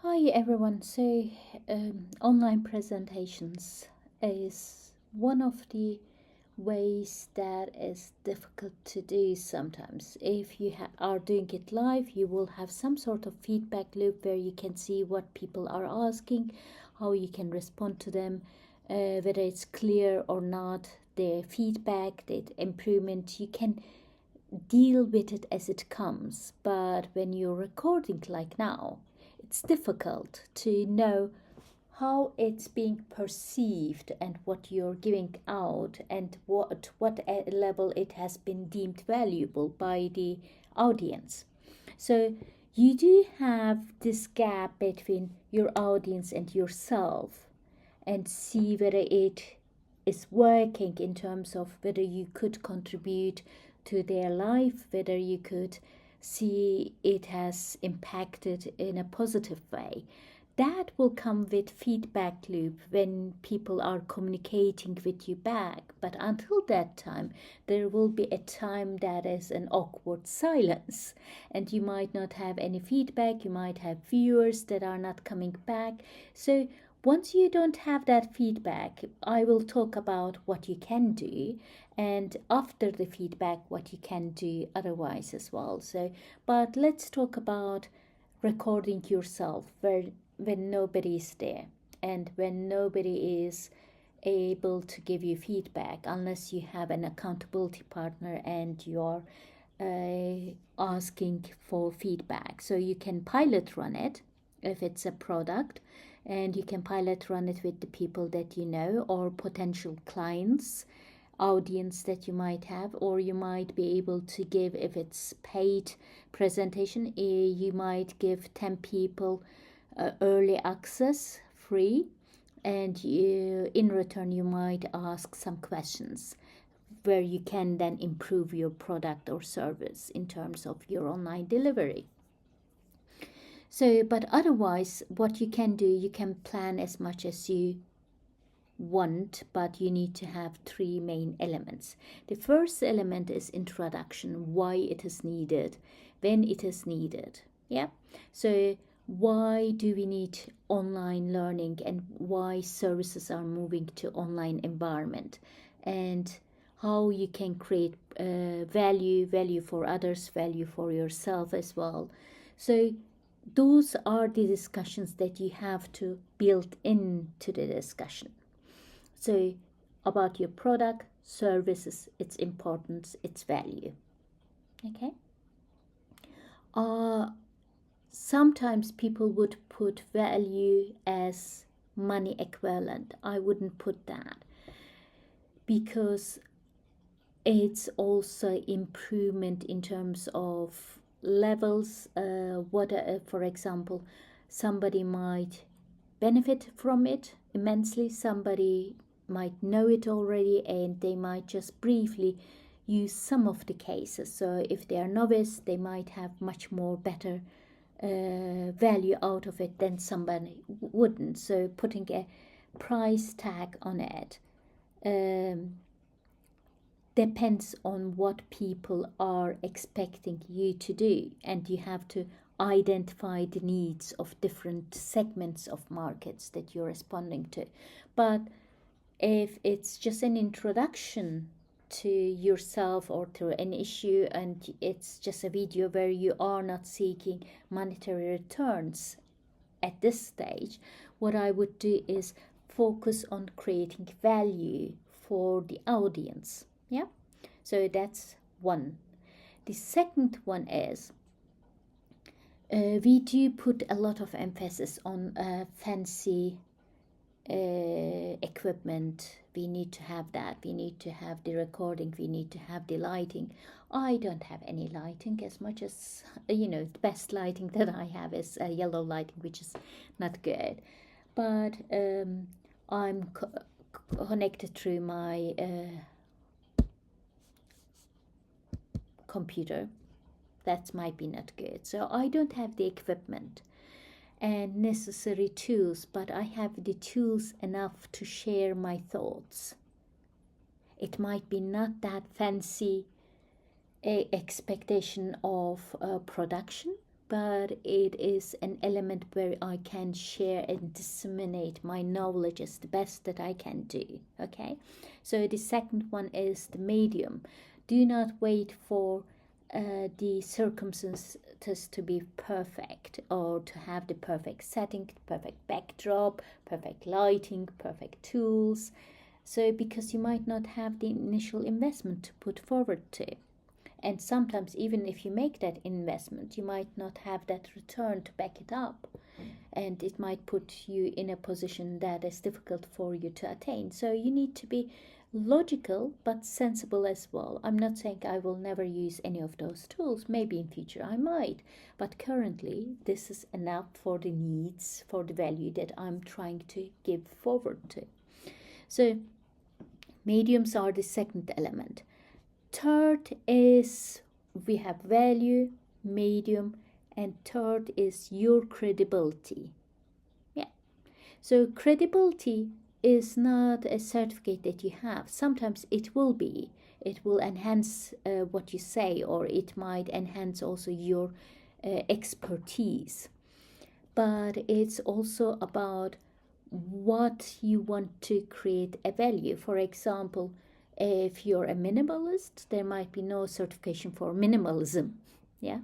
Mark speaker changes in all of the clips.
Speaker 1: Hi everyone. Online presentations is one of the ways that is difficult to do sometimes. If you are doing it live, you will have some sort of feedback loop where you can see what people are asking, how you can respond to them, whether it's clear or not, the feedback, the improvement. You can deal with it as it comes. But when you're recording like now, it's difficult to know how it's being perceived and what you're giving out and what level it has been deemed valuable by the audience. So you do have this gap between your audience and yourself and see whether it is working in terms of whether you could contribute to their life, whether you could see it has impacted in a positive way. That will come with feedback loop when people are communicating with you back. But until that time, there will be a time that is an awkward silence, and you might not have any feedback. You might have viewers that are not coming back. So once you don't have that feedback, I will talk about what you can do, and after the feedback, what you can do otherwise as well. But let's talk about recording yourself when nobody is there and when nobody is able to give you feedback unless you have an accountability partner and you're asking for feedback. So you can pilot run it if it's a product, and you can pilot run it with the people that you know or potential clients, audience that you might have, or you might be able to give, if it's paid presentation, you might give 10 people early access free, and in return you might ask some questions where you can then improve your product or service in terms of your online delivery. So, but otherwise, what you can do, you can plan as much as you want, but you need to have three main elements. The first element is introduction, why it is needed, when it is needed. Yeah. So, why do we need online learning and why services are moving to online environment, and how you can create value for others, value for yourself as well. So those are the discussions that you have to build into the discussion. So about your product, services, its importance, its value. Okay. uh Sometimes people would put value as money equivalent. I wouldn't put that, because it's also improvement in terms of levels. For example, somebody might benefit from it immensely, somebody might know it already, and they might just briefly use some of the cases. So if they are novice, they might have much more better value out of it than somebody wouldn't. So putting a price tag on it depends on what people are expecting you to do, and you have to identify the needs of different segments of markets that you're responding to. But if it's just an introduction to yourself or to an issue, and it's just a video where you are not seeking monetary returns at this stage, what I would do is focus on creating value for the audience. Yeah. So that's one. The second one is we do put a lot of emphasis on fancy equipment. We need to have that. We need to have the recording. We need to have the lighting. I don't have any lighting, as much as the best lighting that I have is yellow lighting, which is not good. But I'm connected through my computer. That might be not good. So I don't have the equipment and necessary tools, but I have the tools enough to share my thoughts. It might be not that fancy expectation of production, but it is an element where I can share and disseminate my knowledge as the best that I can do. Okay, so the second one is the medium. Do not wait for the circumstances to be perfect, or to have the perfect setting, perfect backdrop, perfect lighting, perfect tools. So because you might not have the initial investment to put forward to. And sometimes even if you make that investment, you might not have that return to back it up. And it might put you in a position that is difficult for you to attain. So you need to be logical but sensible as well. I'm not saying I will never use any of those tools. Maybe in future I might. But currently this is enough for the needs, for the value that I'm trying to give forward to. So mediums are the second element. Third is we have value, medium, and third is your credibility. Yeah. So credibility is not a certificate that you have. Sometimes it will be. It will enhance what you say, or it might enhance also your expertise. But it's also about what you want to create a value. For example, if you're a minimalist, there might be no certification for minimalism. Yeah.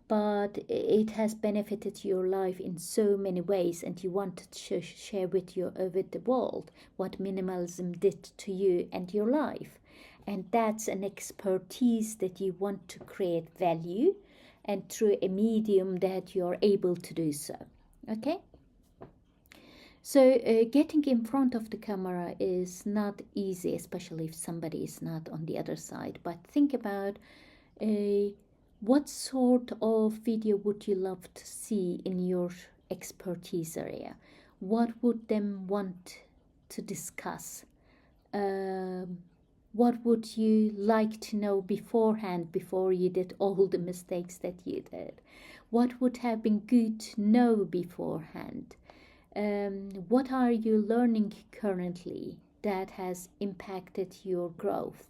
Speaker 1: But it has benefited your life in so many ways, and you want to share with the world what minimalism did to you and your life. And that's an expertise that you want to create value, and through a medium that you're able to do so. Okay? So getting in front of the camera is not easy, especially if somebody is not on the other side. But think about what sort of video would you love to see in your expertise area? What would them want to discuss? What would you like to know beforehand, before you did all the mistakes that you did? What would have been good to know beforehand? What are you learning currently that has impacted your growth?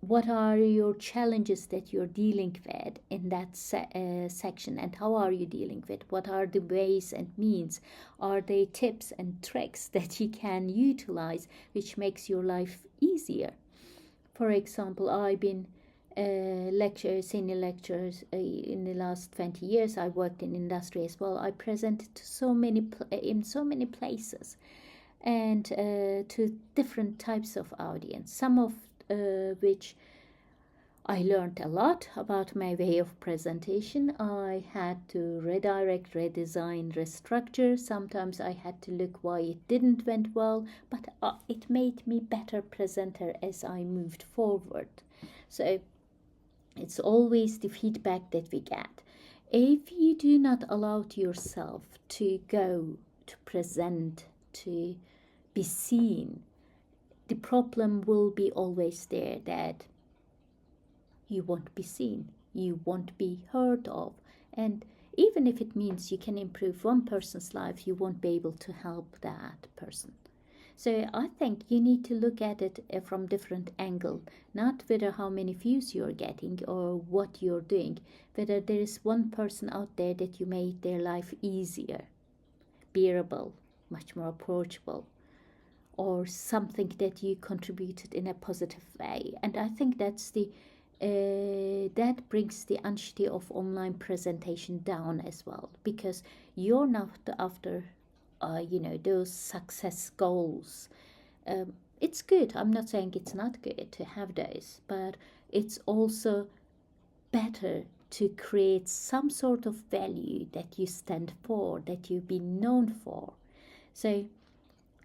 Speaker 1: What are your challenges that you're dealing with in that section, and how are you dealing with? What are the ways and means? Are they tips and tricks that you can utilize which makes your life easier? For example, I've been senior lecturers in the last 20 years. I worked in industry as well. I presented to in so many places, and to different types of audience, some of which I learned a lot about my way of presentation. I had to redirect, redesign, restructure. Sometimes I had to look why it didn't went well, but it made me better presenter as I moved forward. So it's always the feedback that we get. If you do not allow yourself to go, to present, to be seen, the problem will be always there, that you won't be seen, you won't be heard of. And even if it means you can improve one person's life, you won't be able to help that person. So I think you need to look at it from different angle, not whether how many views you're getting or what you're doing, whether there is one person out there that you made their life easier, bearable, much more approachable, or something that you contributed in a positive way. And I think that's that brings the anxiety of online presentation down as well, because you're not after those success goals. It's good. I'm not saying it's not good to have those, but it's also better to create some sort of value that you stand for, that you've been known for. So,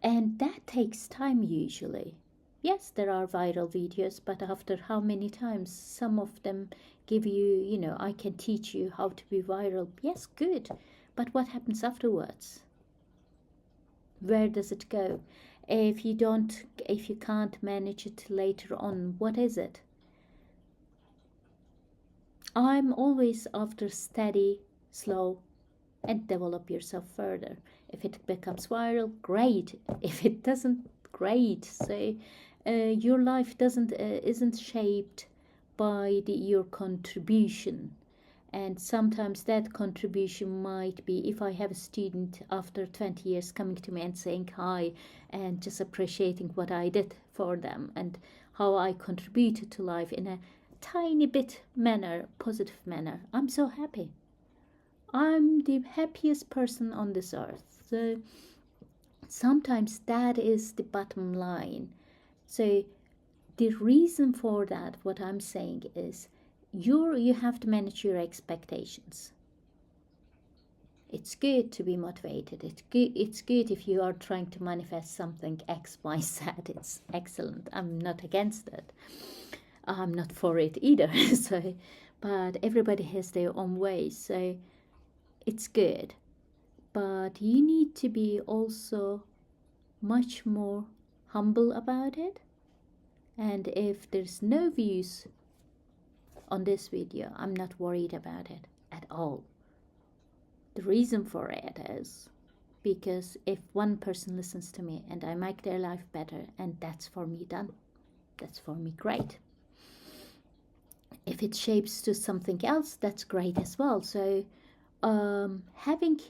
Speaker 1: and that takes time usually. Yes, there are viral videos, but after how many times? Some of them give you, I can teach you how to be viral. Yes, good. But what happens afterwards? Where does it go? If you can't manage it later on, what is it? I'm always after steady, slow, and develop yourself further. If it becomes viral, great. If it doesn't, great. So your life isn't shaped by your contribution, And sometimes that contribution might be if I have a student after 20 years coming to me and saying hi and just appreciating what I did for them and how I contributed to life in a tiny bit manner, positive manner. I'm so happy. I'm the happiest person on this earth. So sometimes that is the bottom line. So the reason for that, what I'm saying is, you have to manage your expectations. It's good to be motivated. It's good if you are trying to manifest something X, Y, Z. It's excellent. I'm not against it. I'm not for it either. So, but everybody has their own ways. So it's good. But you need to be also much more humble about it. And if there's no views on this video, I'm not worried about it at all. The reason for it is because if one person listens to me and I make their life better, and that's for me done, that's for me great. If it shapes to something else, that's great as well. So having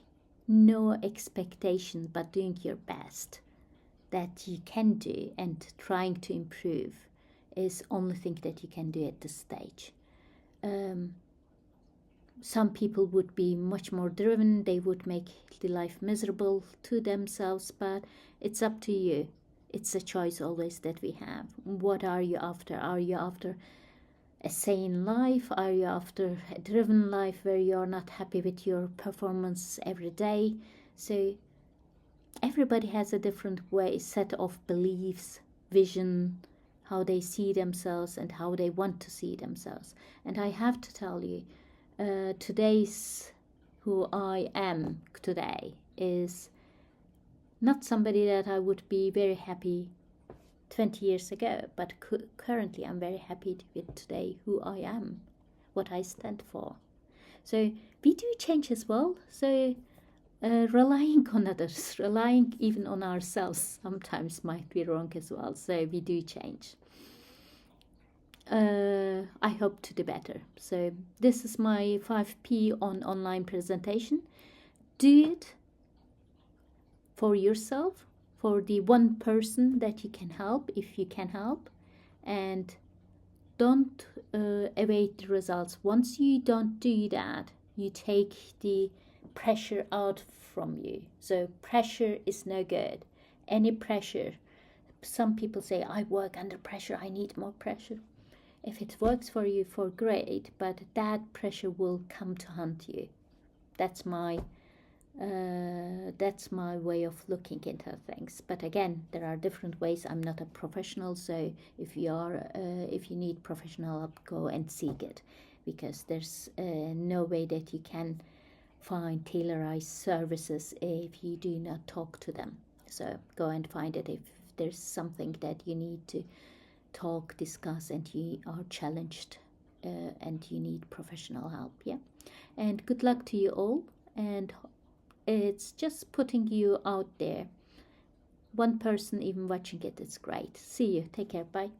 Speaker 1: no expectation but doing your best that you can do and trying to improve is only thing that you can do at this stage. Some people would be much more driven. They would make the life miserable to themselves, but it's up to you. It's a choice always that we have. What are you after? Are you after a sane life? Are you after a driven life where you're not happy with your performance every day? So everybody has a different way, set of beliefs, vision, how they see themselves and how they want to see themselves. And I have to tell you, today's who I am today is not somebody that I would be very happy 20 years ago, but currently I'm very happy with today who I am, what I stand for. So we do change as well. So relying on others, relying even on ourselves sometimes might be wrong as well. So we do change. I hope to do better. So this is my 5P on online presentation. Do it for yourself, for the one person that you can help, if you can help, and don't await the results. Once you don't do that, you take the pressure out from you. So pressure is no good. Any pressure. Some people say, I work under pressure, I need more pressure. If it works for you, for great, but that pressure will come to haunt you. That's my way of looking into things. But again, there are different ways. I'm not a professional, so if you need professional help, go and seek it, because there's no way that you can find tailored services if you do not talk to them. So go and find it if there's something that you need to talk, discuss, and you are challenged and you need professional help. Yeah, and good luck to you all. And it's just putting you out there. One person even watching it is great. See you. Take care. Bye.